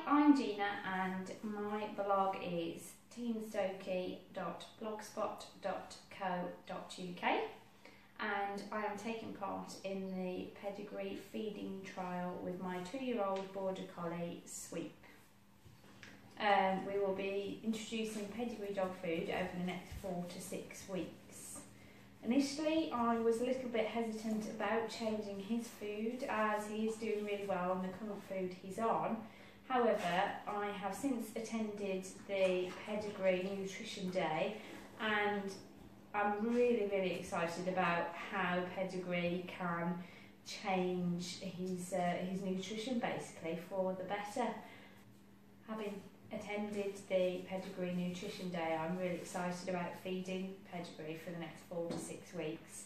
I'm Gina and my blog is teenstokey.blogspot.co.uk, and I am taking part in the Pedigree feeding trial with my 2-year-old Border Collie Sweep. We will be introducing Pedigree dog food over the next 4 to 6 weeks. Initially I was a little bit hesitant about changing his food as he is doing really well on the current food he's on. However, I have since attended the Pedigree Nutrition Day and I'm really excited about how Pedigree can change his nutrition basically for the better. Having attended the Pedigree Nutrition Day, I'm really excited about feeding Pedigree for the next 4 to 6 weeks.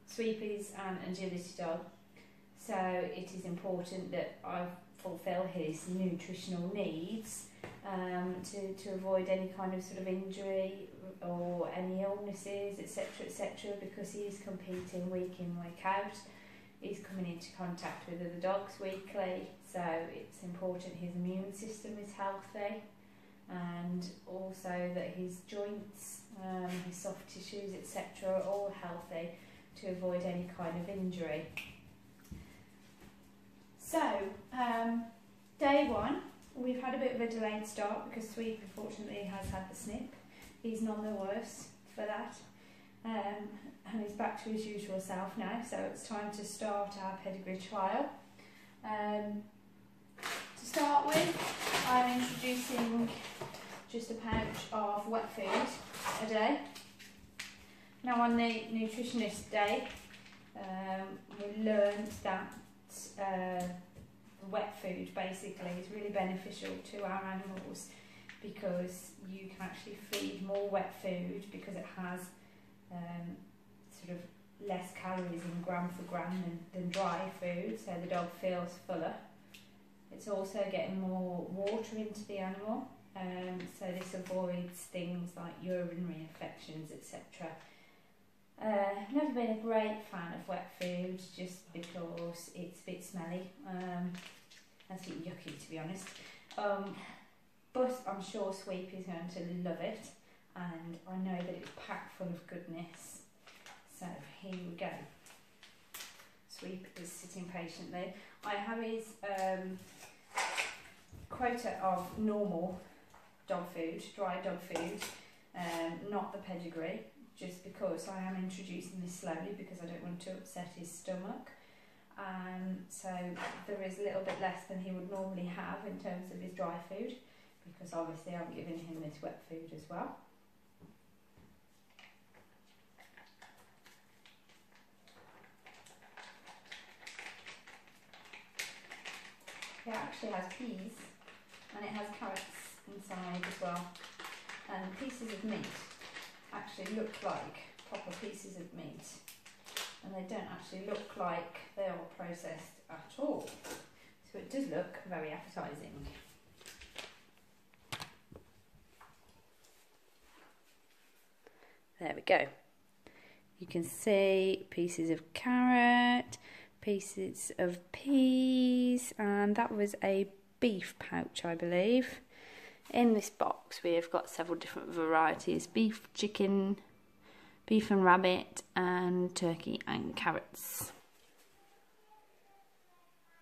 Sweep is an agility dog, so it is important that I fulfil his nutritional needs to avoid any kind of sort of injury or any illnesses, etc., because he is competing week in, week out. He's coming into contact with other dogs weekly, so it's important his immune system is healthy and also that his joints, his soft tissues, etc. are all healthy to avoid any kind of injury. So, day one, we've had a bit of a delayed start because Sweep unfortunately has had the snip. He's none the worse for that. And he's back to his usual self now, so it's time to start our Pedigree trial. To start with, I'm introducing just a pouch of wet food a day. Now on the nutritionist day, we learned that wet food basically is really beneficial to our animals because you can actually feed more wet food because it has sort of less calories in gram for gram than dry food, so the dog feels fuller. It's also getting more water into the animal, so this avoids things like urinary infections, etc. Never been a great fan of wet food just because it's a bit smelly, that's a bit yucky to be honest, but I'm sure Sweep is going to love it and I know that it's packed full of goodness. So here we go. Sweep is sitting patiently. I have his quota of normal dog food, dry dog food, not the Pedigree, just because I am introducing this slowly because I don't want to upset his stomach. So there is a little bit less than he would normally have in terms of his dry food because obviously I'm giving him this wet food as well. It actually has peas and it has carrots inside as well, and pieces of meat actually look like proper pieces of meat and they don't actually look like they are processed at all, so it does look very appetising. There we go. You can see pieces of carrot, pieces of peas, and that was a beef pouch, I believe. In this box we have got several different varieties: beef, chicken, beef and rabbit, and turkey and carrots.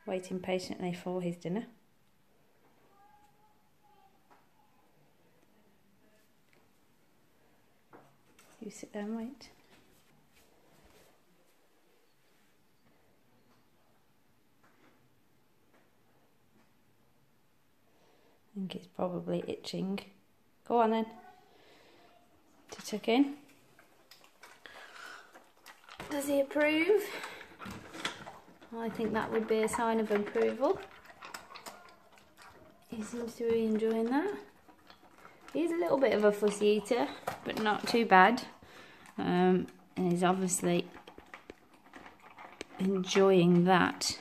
Waiting patiently for his dinner. You sit there and wait. I think it's probably itching. Go on then. To tuck in. Does he approve? I think that would be a sign of approval. He seems to be enjoying that. He's a little bit of a fussy eater, but not too bad. And he's obviously enjoying that.